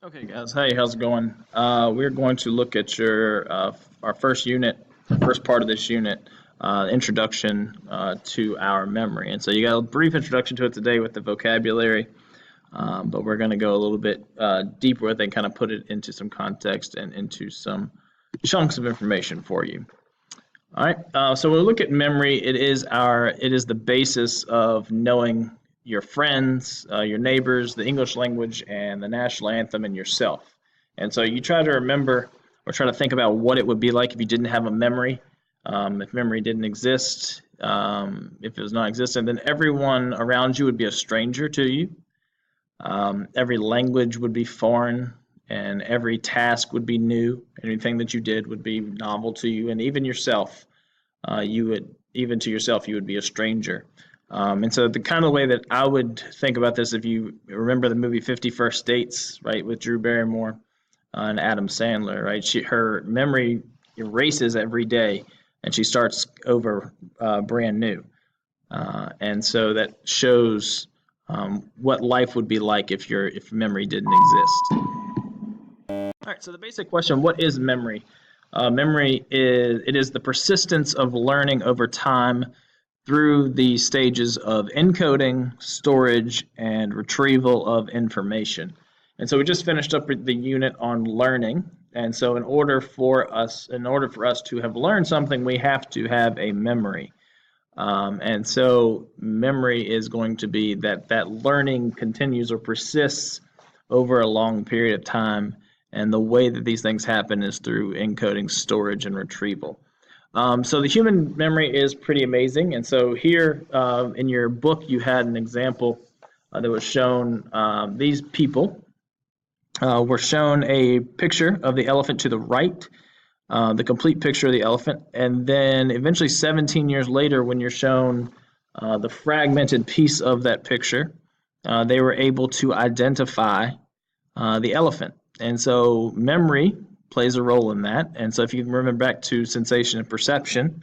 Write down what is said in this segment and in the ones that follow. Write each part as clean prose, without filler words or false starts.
Okay, guys. Hey, how's it going? We're going to look at our first unit, the first part of this unit, introduction to our memory. And so you got a brief introduction to it today with the vocabulary, but we're going to go a little bit deeper with it and kind of put it into some context and into some chunks of information for you. All right. So when we look at memory, it is the basis of knowing your friends, your neighbors, the English language, and the national anthem, and yourself. And so you try to remember or try to think about what it would be like if you didn't have a memory, if memory didn't exist, if it was non-existent, then everyone around you would be a stranger to you. Every language would be foreign, and every task would be new. Anything that you did would be novel to you, and even yourself, even to yourself, you would be a stranger. And so the kind of way that I would think about this, if you remember the movie 50 First Dates, right, with Drew Barrymore and Adam Sandler, right, her memory erases every day, and she starts over brand new. And so that shows what life would be like if memory didn't exist. All right, so the basic question, what is memory? Memory is the persistence of learning over time through the stages of encoding, storage, and retrieval of information. And so we just finished up the unit on learning. And so in order for us to have learned something, we have to have a memory. And so memory is going to be that learning continues or persists over a long period of time. And the way that these things happen is through encoding, storage, and retrieval. So the human memory is pretty amazing. And so here in your book, you had an example that was shown. These people were shown a picture of the elephant to the right, the complete picture of the elephant. And then eventually 17 years later, when you're shown the fragmented piece of that picture, they were able to identify the elephant. And so memory plays a role in that. And so if you can remember back to sensation and perception,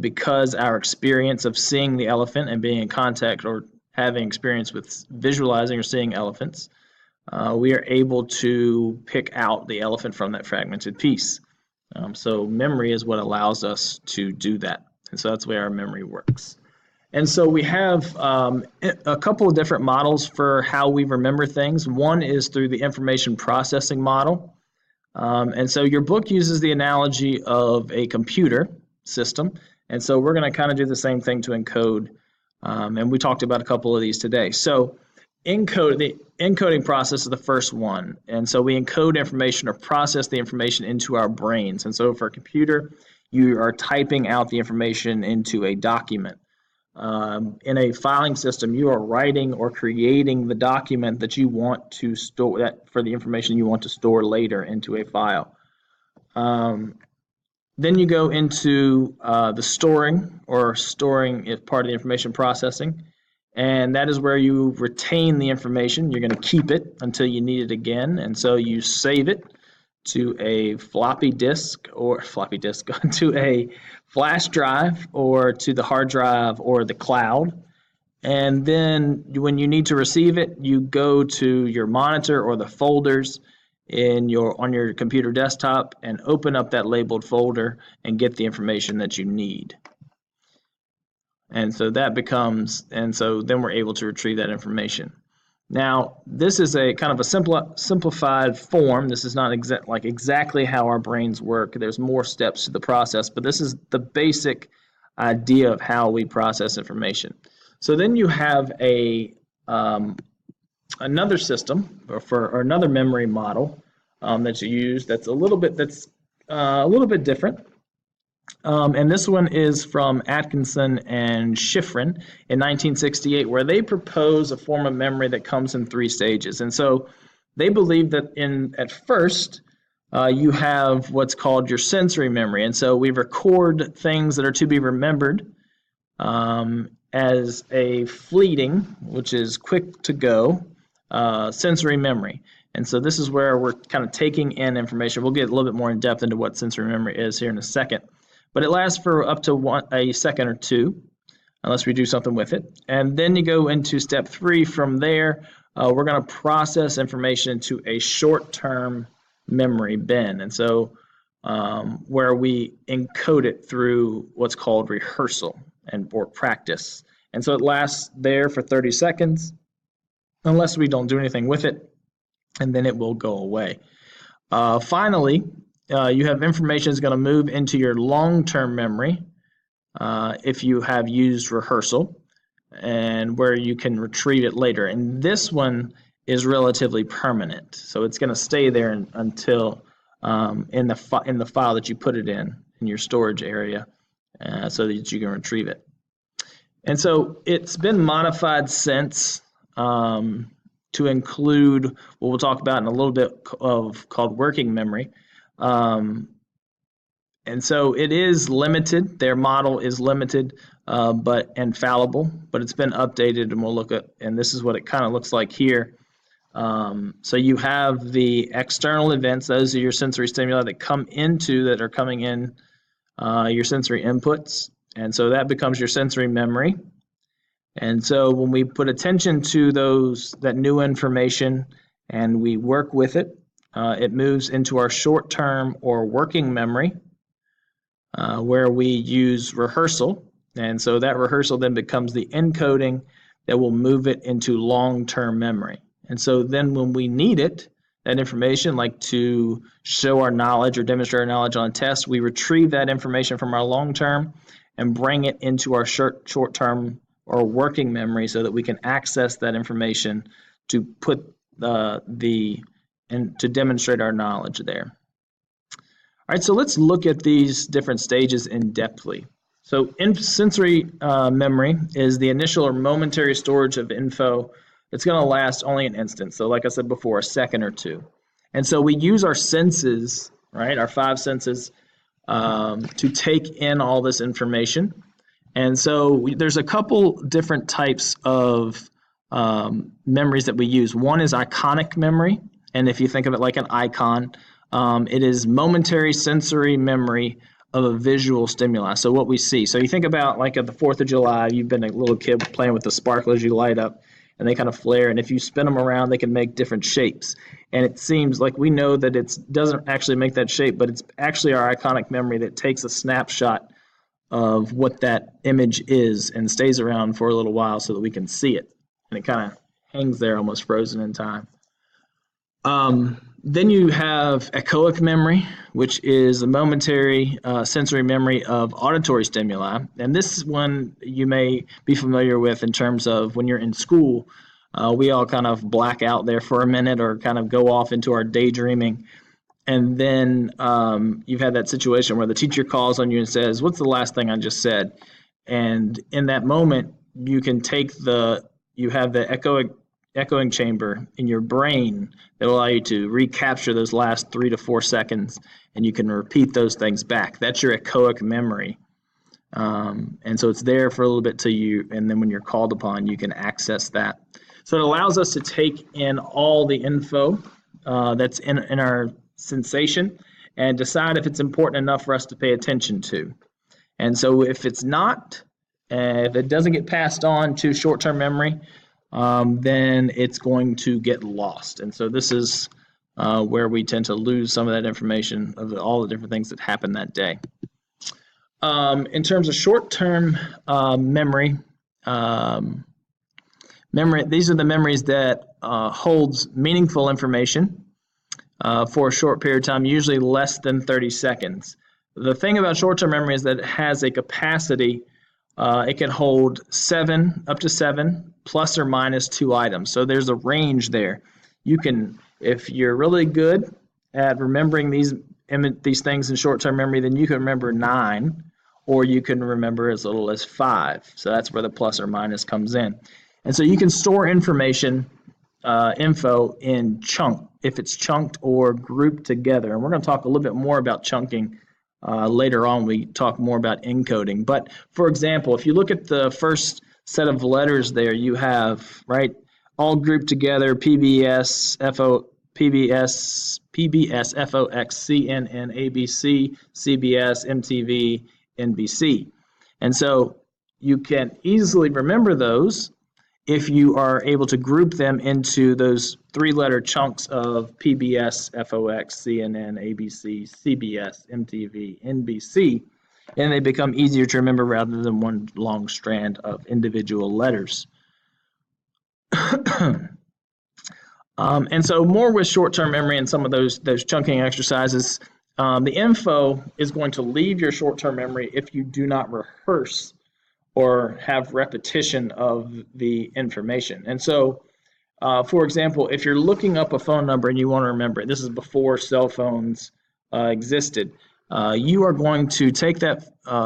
because our experience of seeing the elephant and being in contact or having experience with visualizing or seeing elephants, we are able to pick out the elephant from that fragmented piece. So memory is what allows us to do that. And so that's the way our memory works. And so we have a couple of different models for how we remember things. One is through the information processing model. And so your book uses the analogy of a computer system. And so we're going to kind of do the same thing to encode. And we talked about a couple of these today. So the encoding process is the first one. And so we encode information or process the information into our brains. And so for a computer, you are typing out the information into a document. In a filing system, you are writing or creating the document that you want to store, that for the information you want to store later into a file. Then you go into the storing is part of the information processing, and that is where you retain the information. You're going to keep it until you need it again, and so you save it to a floppy disk to a flash drive or to the hard drive or the cloud. And then when you need to receive it, you go to your monitor or the folders on your computer desktop and open up that labeled folder and get the information that you need. And so then we're able to retrieve that information. Now, this is a kind of a simplified form. This is not exactly how our brains work. There's more steps to the process, but this is the basic idea of how we process information. So then you have another system or another memory model that you use that's a little bit different. And this one is from Atkinson and Shiffrin in 1968, where they propose a form of memory that comes in three stages. And so they believe that at first, you have what's called your sensory memory. And so we record things that are to be remembered as a fleeting, which is quick to go, sensory memory. And so this is where we're kind of taking in information. We'll get a little bit more in depth into what sensory memory is here in a second. But it lasts for up to a second or two, unless we do something with it. And then you go into step 3 from there, we're going to process information into a short-term memory bin. And so where we encode it through what's called rehearsal or practice. And so it lasts there for 30 seconds unless we don't do anything with it, and then it will go away. Finally, you have information is going to move into your long-term memory if you have used rehearsal, and where you can retrieve it later. And this one is relatively permanent, so it's going to stay there until in the file that you put it in your storage area, so that you can retrieve it. And so it's been modified since to include what we'll talk about in a little bit called working memory. And so it is limited. Their model is limited, and fallible, but it's been updated, and we'll look at, and this is what it kind of looks like here. So you have the external events; those are your sensory stimuli that are coming in your sensory inputs, and so that becomes your sensory memory. And so when we put attention to that new information and we work with it, it moves into our short-term or working memory, where we use rehearsal. And so that rehearsal then becomes the encoding that will move it into long-term memory. And so then when we need it, that information, like to show our knowledge or demonstrate our knowledge on a test, we retrieve that information from our long-term and bring it into our short-term or working memory so that we can access that information to put to demonstrate our knowledge there. All right, so let's look at these different stages in depthly. So sensory memory is the initial or momentary storage of info. It's going to last only an instant. So like I said before, a second or two. And so we use our senses, right, our 5 senses, to take in all this information. And so there's a couple different types of memories that we use. One is iconic memory. And if you think of it like an icon, it is momentary sensory memory of a visual stimuli. So what we see. So you think about like at the 4th of July, you've been a little kid playing with the sparklers you light up, and they kind of flare. And if you spin them around, they can make different shapes. And it seems like we know that it doesn't actually make that shape, but it's actually our iconic memory that takes a snapshot of what that image is and stays around for a little while so that we can see it. And it kind of hangs there almost frozen in time. Then you have echoic memory, which is a momentary sensory memory of auditory stimuli. And this one you may be familiar with in terms of when you're in school, we all kind of black out there for a minute or kind of go off into our daydreaming. And then you've had that situation where the teacher calls on you and says, "What's the last thing I just said?" And in that moment, you can you have the echoing chamber in your brain that will allow you to recapture those last 3 to 4 seconds, and you can repeat those things back. That's your echoic memory. And so it's there for a little bit till and then when you're called upon, you can access that. So it allows us to take in all the info that's in our sensation and decide if it's important enough for us to pay attention to. And so if it's not, if it doesn't get passed on to short-term memory, then it's going to get lost. And so this is where we tend to lose some of that information of all the different things that happened that day. In terms of short-term memory, these are the memories that holds meaningful information for a short period of time, usually less than 30 seconds. The thing about short-term memory is that it has a capacity. It can hold up to 7 plus or minus 2 items. So there's a range there. You can, if you're really good at remembering these things in short-term memory, then you can remember 9, or you can remember as little as 5. So that's where the plus or minus comes in. And so you can store info in if it's chunked or grouped together. And we're going to talk a little bit more about chunking later on. We talk more about encoding. But for example, if you look at the first set of letters there, you have, right, all grouped together, PBS, FOX, CNN, ABC, CBS, MTV, NBC. And so you can easily remember those if you are able to group them into those three-letter chunks of PBS, FOX, CNN, ABC, CBS, MTV, NBC, and they become easier to remember rather than one long strand of individual letters. And so more with short-term memory and some of those chunking exercises. The info is going to leave your short-term memory if you do not rehearse or have repetition of the information. And so, for example, if you're looking up a phone number and you want to remember it, this is before cell phones existed, you are going to take that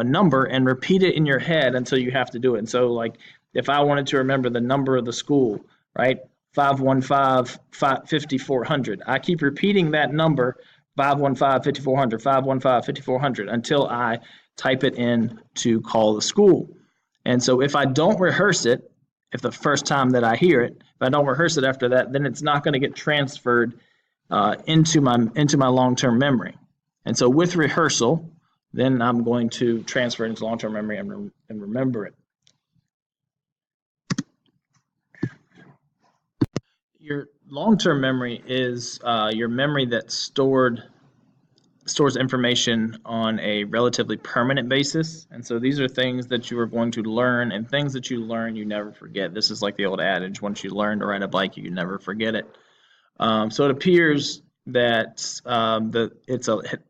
number and repeat it in your head until you have to do it. And so, like, if I wanted to remember the number of the school, right, 515-5400, I keep repeating that number, 515-5400, 515-5400, until I type it in to call the school. And so if I don't rehearse it, if the first time that I hear it, if I don't rehearse it after that, then it's not going to get transferred into my long-term memory. And so with rehearsal, then I'm going to transfer it into long-term memory and remember it. Your long-term memory is your memory that stores information on a relatively permanent basis. And so these are things that you are going to learn, and things that you learn you never forget. This is like the old adage, once you learn to ride a bike, you never forget it. So it appears that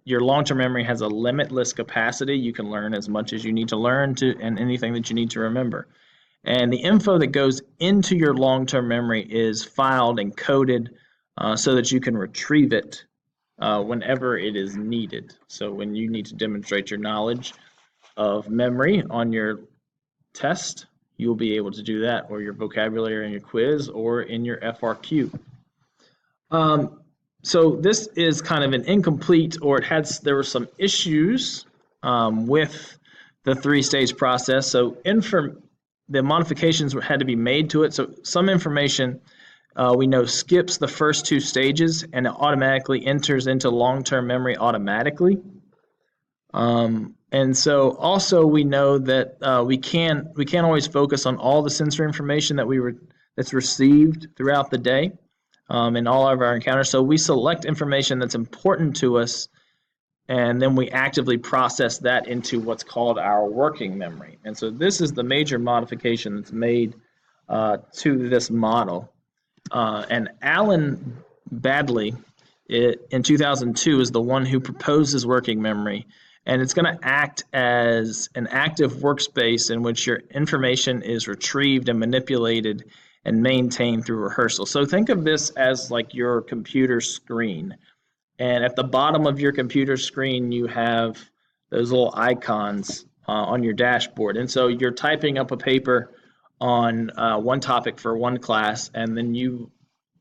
your long-term memory has a limitless capacity. You can learn as much as you need to learn and anything that you need to remember. And the info that goes into your long-term memory is filed and coded so that you can retrieve it whenever it is needed. So when you need to demonstrate your knowledge of memory on your test, you'll be able to do that, or your vocabulary in your quiz, or in your FRQ. So this is kind of an incomplete, or there were some issues with the three-stage process. So the modifications had to be made to it. So some information we know skips the first two stages and it automatically enters into long-term memory automatically. And so also we know that we can't always focus on all the sensory information that's received throughout the day in all of our encounters. So we select information that's important to us, and then we actively process that into what's called our working memory. And so this is the major modification that's made to this model. And Alan Baddeley in 2002 is the one who proposes working memory. And it's going to act as an active workspace in which your information is retrieved and manipulated and maintained through rehearsal. So think of this as like your computer screen. And at the bottom of your computer screen, you have those little icons on your dashboard. And so you're typing up a paper on one topic for one class, and then you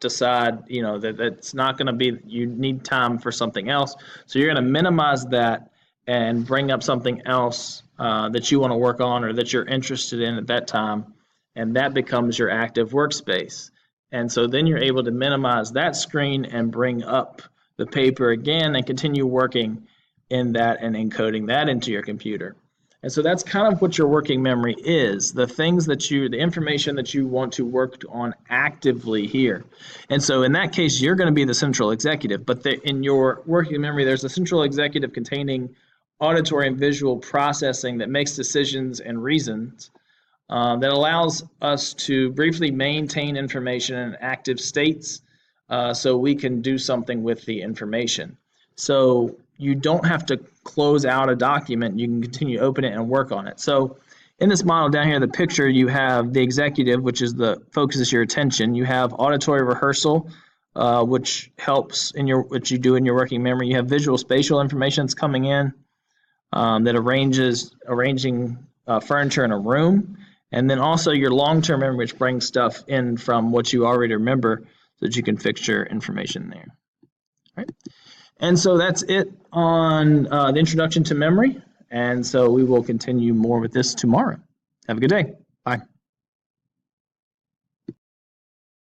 decide, that it's not going to be, you need time for something else. So you're going to minimize that and bring up something else that you want to work on or that you're interested in at that time, and that becomes your active workspace. And so then you're able to minimize that screen and bring up the paper again and continue working in that and encoding that into your computer. And so that's kind of what your working memory is, the information that you want to work on actively here. And so in that case, you're going to be the central executive, but in your working memory, there's a central executive containing auditory and visual processing that makes decisions and reasons that allows us to briefly maintain information in active states so we can do something with the information. So you don't have to close out a document. You can continue to open it and work on it. So in this model down here, the picture, you have the executive, which is focuses your attention. You have auditory rehearsal, which helps what you do in your working memory. You have visual spatial information that's coming in that arranging furniture in a room. And then also your long-term memory, which brings stuff in from what you already remember so that you can fix your information there. All right. And so that's it on the introduction to memory. And so we will continue more with this tomorrow. Have a good day. Bye.